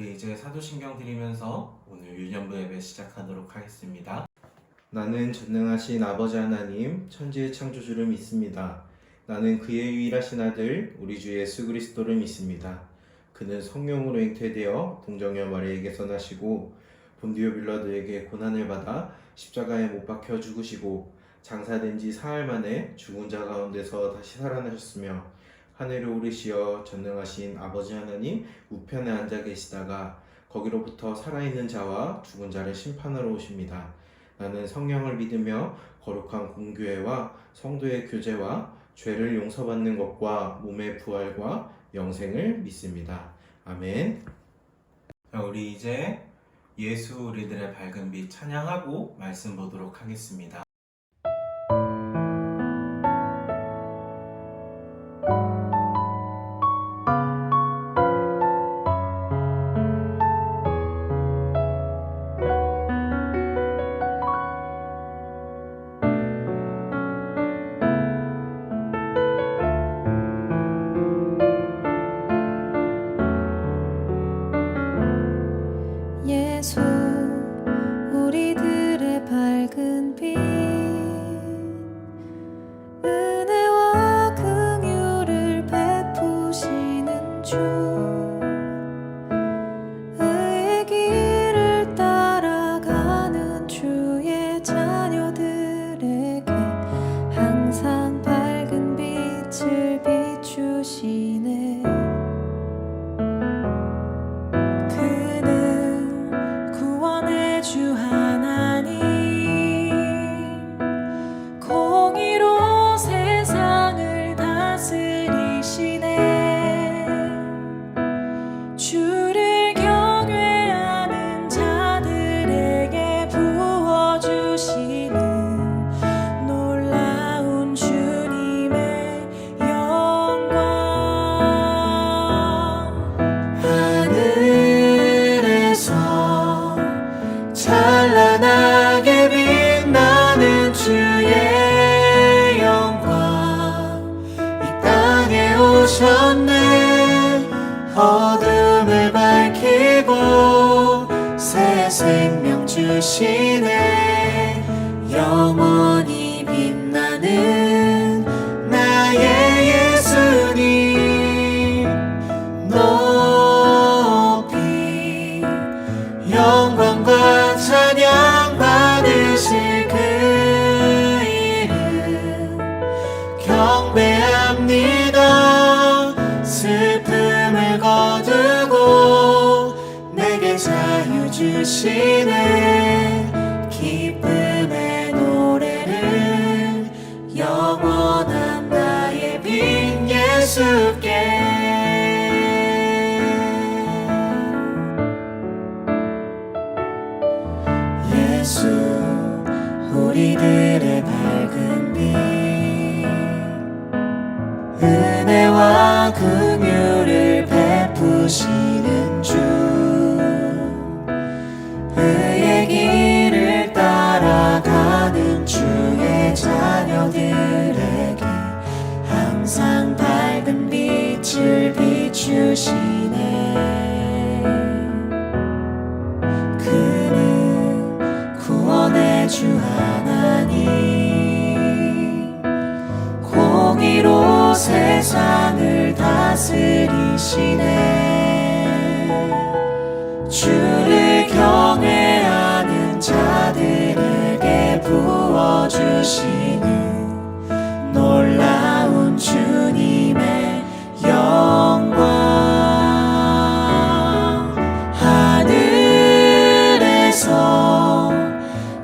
우리 이제 사도신경 드리면서 오늘 유년부 예배 시작하도록 하겠습니다. 나는 전능하신 아버지 하나님 천지의 창조주를 믿습니다. 나는 그의 유일하신 아들 우리 주 예수 그리스도를 믿습니다. 그는 성령으로 잉태되어 동정녀 마리에게서 나시고 본디오 빌라도에게 고난을 받아 십자가에 못 박혀 죽으시고 장사된 지 사흘 만에 죽은 자 가운데서 다시 살아나셨으며 하늘에 오르시어 전능하신 아버지 하나님 우편에 앉아 계시다가 거기로부터 살아있는 자와 죽은 자를 심판하러 오십니다. 나는 성령을 믿으며 거룩한 공교회와 성도의 교제와 죄를 용서받는 것과 몸의 부활과 영생을 믿습니다. 아멘. 자, 우리 이제 예수 우리들의 밝은 빛 찬양하고 말씀 보도록 하겠습니다. 예수 우리들의 밝은 빛 은혜와 긍휼을 베푸시는 주 의의 길을 따라가는 주의 자녀들에게 항상 밝은 빛을 비추시네. 주 하나님 공의로 세상을 다스리시네. 주를 경외하는 자들에게 부어주시는 놀라운 주님의 영광. 하늘에서 찬란하게 빛나는 주의 영광 이 땅에 오셨네. 어둠을 밝히고 새 생명 주시네. 영원히 빛나는 나의 예수님 높이 영광과 찬양 받으실 그 이름 경배합니다. 슬픔을 거두고 내게 자유 주시네. 기쁨의 노래를 영원한 나의 빛 예수께. 예수 우리들의 밝은 빛 은혜와 긍휼을 베푸시는 주 의의 길을 따라가는 주의 자녀들에게 항상 밝은 빛을 비추시네. 구원의 주 하나님 공의로 세상을 다스리시네. 주를 경외하는 자들에게 부어주시는 놀라운 주님의 영광. 하늘에서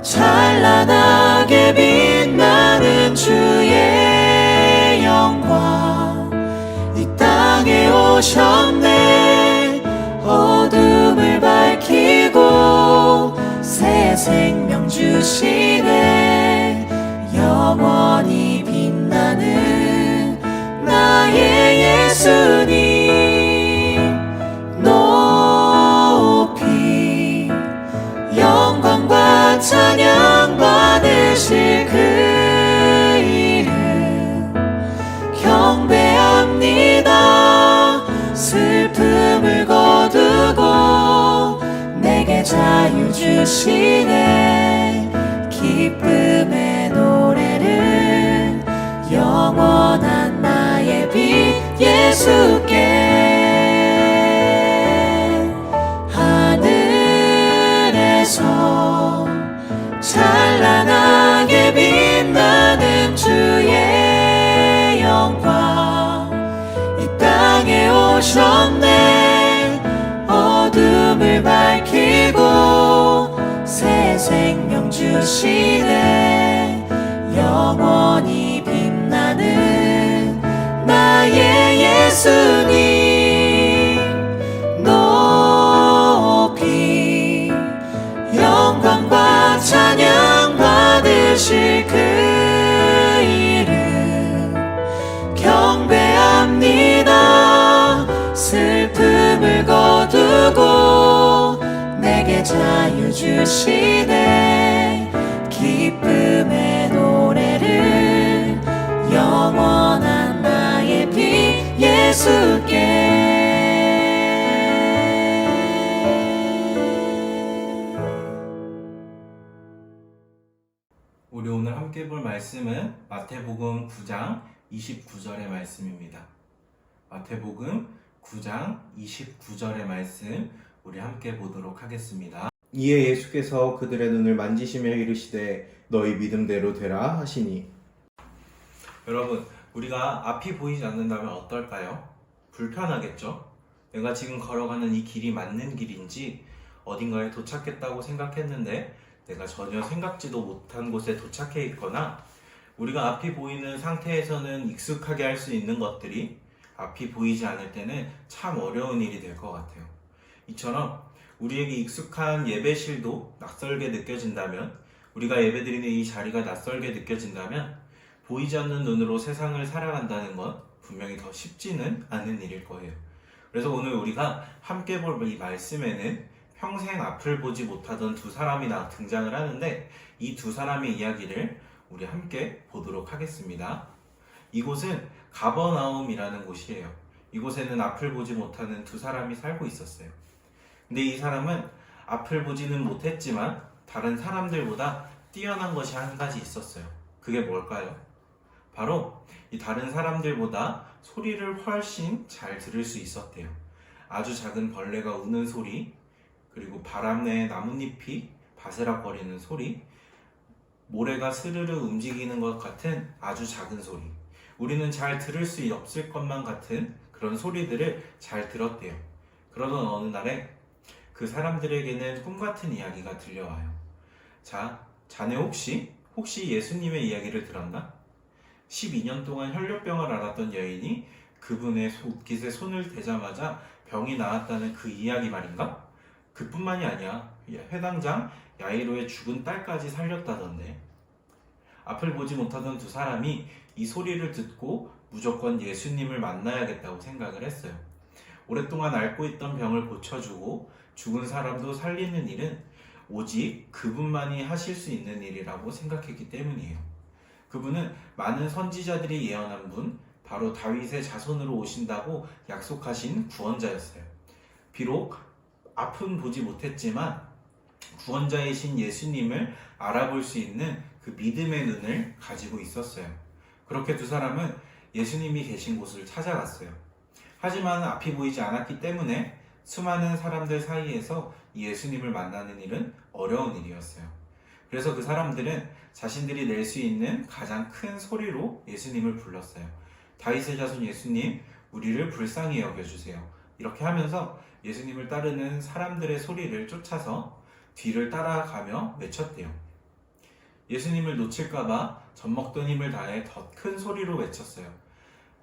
찬란하게 빛나는 주의 영광 이 땅에 오셨네. 어둠을 밝히고 새 생명 주시네. 영원히 빛나는 나의 예수님 높이 영광과 찬양 받으실 그 이름 경배합니다. 슬픔을 거두고 자유 주시네. 기쁨의 노래를 영원한 나의 빛 예수께 하늘에서 찬란하게 빛나는 주의 영광 이 땅에 오셨네. 어둠을 밝히고 새 생명 주시네. 영원히 빛나는 나의 예수님 높이 영광과 찬양 받으실 그 이름 경배합니다. 슬픔을 거두고 내게 자유 주시네. 기쁨의 노래를 영원한 나의 빛 예수께 우리 오늘 함께 볼 말씀은 마태복음 9장 29절의 말씀입니다. 마태복음 9장 29절의 말씀 우리 함께 보도록 하겠습니다. 이에 예수께서 그들의 눈을 만지시며 이르시되 너희 믿음대로 되라 하시니. 여러분, 우리가 앞이 보이지 않는다면 어떨까요? 불편하겠죠? 내가 지금 걸어가는 이 길이 맞는 길인지 어딘가에 도착했다고 생각했는데 내가 전혀 생각지도 못한 곳에 도착해 있거나 우리가 앞이 보이는 상태에서는 익숙하게 할 수 있는 것들이 앞이 보이지 않을 때는 참 어려운 일이 될 것 같아요. 이처럼 우리에게 익숙한 예배실도 낯설게 느껴진다면, 우리가 예배드리는 이 자리가 낯설게 느껴진다면 보이지 않는 눈으로 세상을 살아간다는 건 분명히 더 쉽지는 않은 일일 거예요. 그래서 오늘 우리가 함께 볼 이 말씀에는 평생 앞을 보지 못하던 두 사람이 등장을 하는데 이 두 사람의 이야기를 우리 함께 보도록 하겠습니다. 이곳은 가버나움이라는 곳이에요. 이곳에는 앞을 보지 못하는 두 사람이 살고 있었어요. 근데 이 사람은 앞을 보지는 못했지만 다른 사람들보다 뛰어난 것이 한 가지 있었어요. 그게 뭘까요? 바로 이 다른 사람들보다 소리를 훨씬 잘 들을 수 있었대요. 아주 작은 벌레가 우는 소리, 그리고 바람 내에 나뭇잎이 바스락거리는 소리, 모래가 스르르 움직이는 것 같은 아주 작은 소리, 우리는 잘 들을 수 없을 것만 같은 그런 소리들을 잘 들었대요. 그러던 어느 날에 그 사람들에게는 꿈같은 이야기가 들려와요. 자, 자네 혹시 예수님의 이야기를 들었나? 12년 동안 혈뇨병을 앓았던 여인이 그분의 옷깃에 손을 대자마자 병이 나았다는 그 이야기 말인가? 그뿐만이 아니야. 회당장 야이로의 죽은 딸까지 살렸다던데. 앞을 보지 못하던 두 사람이 이 소리를 듣고 무조건 예수님을 만나야겠다고 생각을 했어요. 오랫동안 앓고 있던 병을 고쳐주고 죽은 사람도 살리는 일은 오직 그분만이 하실 수 있는 일이라고 생각했기 때문이에요. 그분은 많은 선지자들이 예언한 분, 바로 다윗의 자손으로 오신다고 약속하신 구원자였어요. 비록 앞은 보지 못했지만 구원자이신 예수님을 알아볼 수 있는 그 믿음의 눈을 가지고 있었어요. 그렇게 두 사람은 예수님이 계신 곳을 찾아갔어요. 하지만 앞이 보이지 않았기 때문에 수많은 사람들 사이에서 예수님을 만나는 일은 어려운 일이었어요. 그래서 그 사람들은 자신들이 낼 수 있는 가장 큰 소리로 예수님을 불렀어요. 다윗의 자손 예수님, 우리를 불쌍히 여겨주세요. 이렇게 하면서 예수님을 따르는 사람들의 소리를 쫓아서 뒤를 따라가며 외쳤대요. 예수님을 놓칠까봐 젖먹던 힘을 다해 더 큰 소리로 외쳤어요.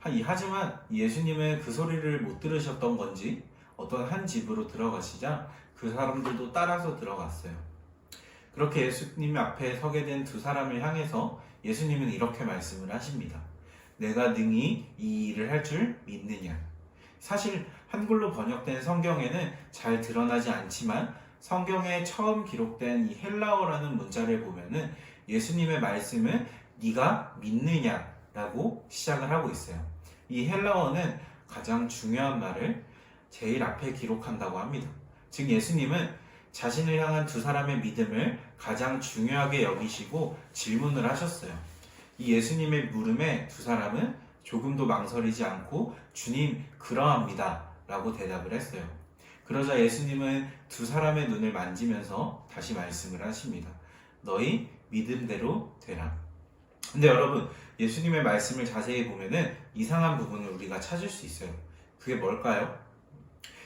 하지만 예수님은 그 소리를 못 들으셨던 건지 어떤 한 집으로 들어가시자 그 사람들도 따라서 들어갔어요. 그렇게 예수님 앞에 서게 된 두 사람을 향해서 예수님은 이렇게 말씀을 하십니다. 내가 능히 이 일을 할 줄 믿느냐. 사실 한글로 번역된 성경에는 잘 드러나지 않지만 성경에 처음 기록된 이 헬라어라는 문자를 보면은 예수님의 말씀은 네가 믿느냐라고 시작을 하고 있어요. 이 헬라어는 가장 중요한 말을 제일 앞에 기록한다고 합니다. 즉 예수님은 자신을 향한 두 사람의 믿음을 가장 중요하게 여기시고 질문을 하셨어요. 이 예수님의 물음에 두 사람은 조금도 망설이지 않고 주님, 그러합니다 라고 대답을 했어요. 그러자 예수님은 두 사람의 눈을 만지면서 다시 말씀을 하십니다. 너희 믿음대로 되라. 근데 여러분, 예수님의 말씀을 자세히 보면은 이상한 부분을 우리가 찾을 수 있어요. 그게 뭘까요?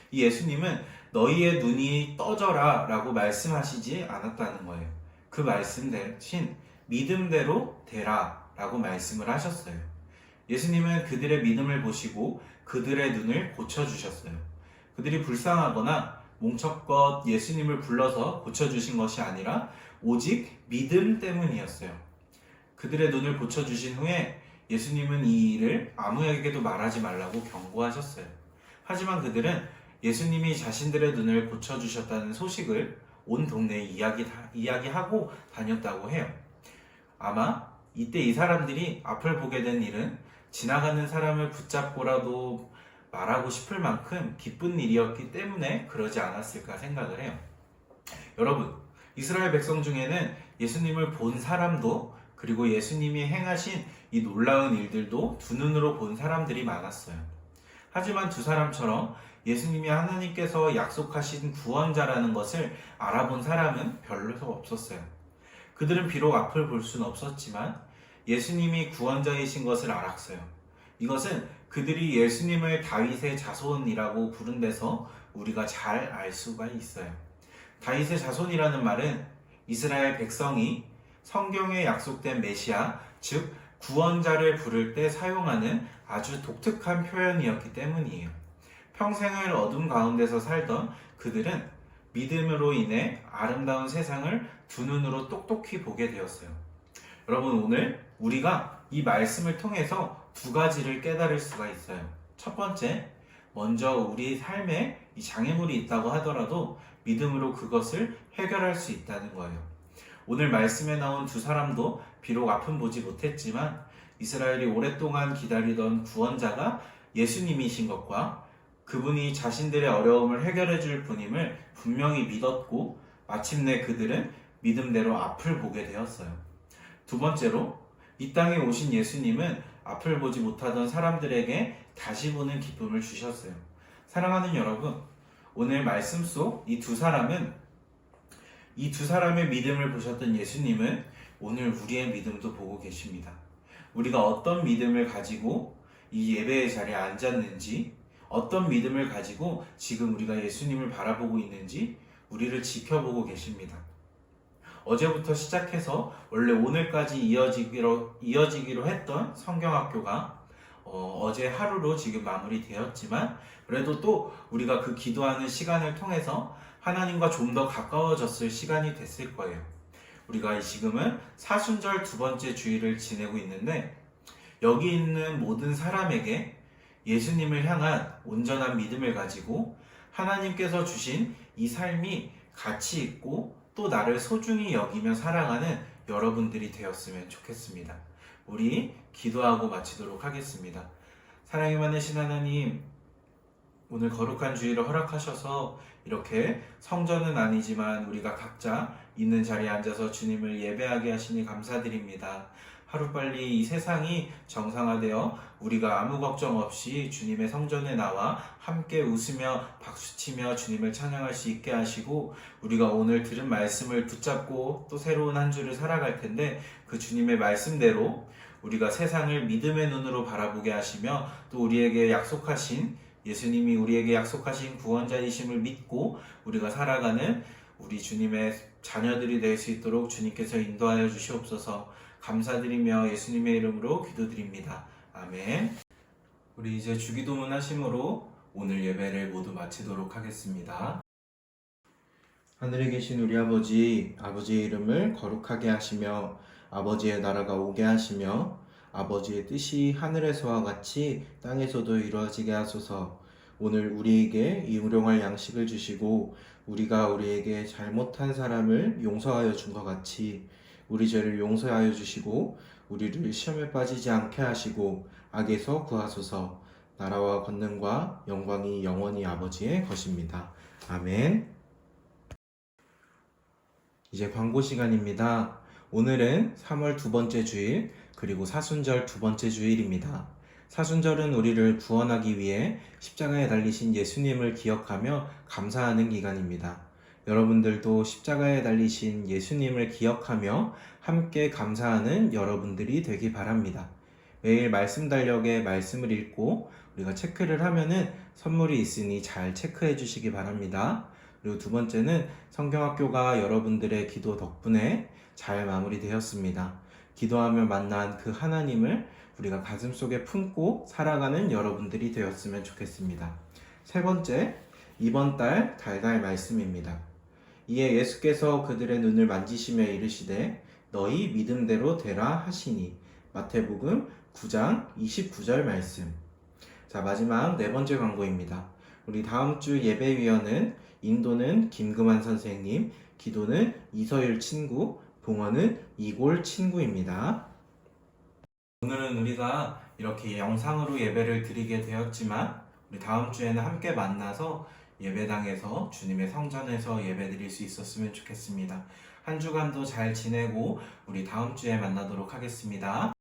이 예수님은 너희의 눈이 떠져라 라고 말씀하시지 않았다는 거예요. 그 말씀 대신 믿음대로 되라 라고 말씀을 하셨어요. 예수님은 그들의 믿음을 보시고 그들의 눈을 고쳐주셨어요. 그들이 불쌍하거나 몽척껏 예수님을 불러서 고쳐주신 것이 아니라 오직 믿음 때문이었어요. 그들의 눈을 고쳐주신 후에 예수님은 이 일을 아무에게도 말하지 말라고 경고하셨어요. 하지만 그들은 예수님이 자신들의 눈을 고쳐주셨다는 소식을 온 동네에 이야기하고 다녔다고 해요. 아마 이때 이 사람들이 앞을 보게 된 일은 지나가는 사람을 붙잡고라도 말하고 싶을 만큼 기쁜 일이었기 때문에 그러지 않았을까 생각을 해요. 여러분, 이스라엘 백성 중에는 예수님을 본 사람도 그리고 예수님이 행하신 이 놀라운 일들도 두 눈으로 본 사람들이 많았어요. 하지만 두 사람처럼 예수님이 하나님께서 약속하신 구원자라는 것을 알아본 사람은 별로 없었어요. 그들은 비록 앞을 볼 수는 없었지만 예수님이 구원자이신 것을 알았어요. 이것은 그들이 예수님을 다윗의 자손이라고 부른 데서 우리가 잘 알 수가 있어요. 다윗의 자손이라는 말은 이스라엘 백성이 성경에 약속된 메시아, 즉 구원자를 부를 때 사용하는 아주 독특한 표현이었기 때문이에요. 평생을 어둠 가운데서 살던 그들은 믿음으로 인해 아름다운 세상을 두 눈으로 똑똑히 보게 되었어요. 여러분, 오늘 우리가 이 말씀을 통해서 두 가지를 깨달을 수가 있어요. 첫 번째, 먼저 우리 삶에 이 장애물이 있다고 하더라도 믿음으로 그것을 해결할 수 있다는 거예요. 오늘 말씀에 나온 두 사람도 비록 앞은 보지 못했지만 이스라엘이 오랫동안 기다리던 구원자가 예수님이신 것과 그분이 자신들의 어려움을 해결해 줄 분임을 분명히 믿었고 마침내 그들은 믿음대로 앞을 보게 되었어요. 두 번째로, 이 땅에 오신 예수님은 앞을 보지 못하던 사람들에게 다시 보는 기쁨을 주셨어요. 사랑하는 여러분, 오늘 말씀 속 이 두 사람의 믿음을 보셨던 예수님은 오늘 우리의 믿음도 보고 계십니다. 우리가 어떤 믿음을 가지고 이 예배의 자리에 앉았는지, 어떤 믿음을 가지고 지금 우리가 예수님을 바라보고 있는지 우리를 지켜보고 계십니다. 어제부터 시작해서 원래 오늘까지 이어지기로 했던 성경학교가 어제 하루로 지금 마무리되었지만 그래도 또 우리가 그 기도하는 시간을 통해서 하나님과 좀 더 가까워졌을 시간이 됐을 거예요. 우리가 지금은 사순절 두 번째 주일을 지내고 있는데 여기 있는 모든 사람에게 예수님을 향한 온전한 믿음을 가지고 하나님께서 주신 이 삶이 가치 있고 또 나를 소중히 여기며 살아가는 여러분들이 되었으면 좋겠습니다. 우리 기도하고 마치도록 하겠습니다. 사랑이 많으신 하나님, 오늘 거룩한 주일을 허락하셔서 이렇게 성전은 아니지만 우리가 각자 있는 자리에 앉아서 주님을 예배하게 하시니 감사드립니다. 하루빨리 이 세상이 정상화되어 우리가 아무 걱정 없이 주님의 성전에 나와 함께 웃으며 박수치며 주님을 찬양할 수 있게 하시고 우리가 오늘 들은 말씀을 붙잡고 또 새로운 한 주를 살아갈 텐데 그 주님의 말씀대로 우리가 세상을 믿음의 눈으로 바라보게 하시며 또 우리에게 약속하신 예수님이 우리에게 약속하신 구원자이심을 믿고 우리가 살아가는 우리 주님의 자녀들이 될 수 있도록 주님께서 인도하여 주시옵소서. 감사드리며 예수님의 이름으로 기도드립니다. 아멘. 우리 이제 주기도문 하심으로 오늘 예배를 모두 마치도록 하겠습니다. 하늘에 계신 우리 아버지, 아버지의 이름을 거룩하게 하시며 아버지의 나라가 오게 하시며 아버지의 뜻이 하늘에서와 같이 땅에서도 이루어지게 하소서. 오늘 우리에게 일용할 양식을 주시고 우리가 우리에게 잘못한 사람을 용서하여 준 것 같이 우리 죄를 용서하여 주시고 우리를 시험에 빠지지 않게 하시고 악에서 구하소서. 나라와 권능과 영광이 영원히 아버지의 것입니다. 아멘. 이제 광고 시간입니다. 오늘은 3월 두 번째 주일, 그리고 사순절 두 번째 주일입니다. 사순절은 우리를 구원하기 위해 십자가에 달리신 예수님을 기억하며 감사하는 기간입니다. 여러분들도 십자가에 달리신 예수님을 기억하며 함께 감사하는 여러분들이 되기 바랍니다. 매일 말씀 달력에 말씀을 읽고 우리가 체크를 하면은 선물이 있으니 잘 체크해 주시기 바랍니다. 그리고 두 번째는 성경학교가 여러분들의 기도 덕분에 잘 마무리되었습니다. 기도하며 만난 그 하나님을 우리가 가슴속에 품고 살아가는 여러분들이 되었으면 좋겠습니다. 세 번째, 이번 달 달달 말씀입니다. 이에 예수께서 그들의 눈을 만지시며 이르시되 너희 믿음대로 되라 하시니. 마태복음 9장 29절 말씀. 자, 마지막 네 번째 광고입니다. 우리 다음 주 예배위원은 인도는 김금환 선생님, 기도는 이서율 친구, 봉헌은 이골 친구입니다. 오늘은 우리가 이렇게 영상으로 예배를 드리게 되었지만 우리 다음 주에는 함께 만나서 예배당에서 주님의 성전에서 예배 드릴 수 있었으면 좋겠습니다. 한 주간도 잘 지내고 우리 다음 주에 만나도록 하겠습니다.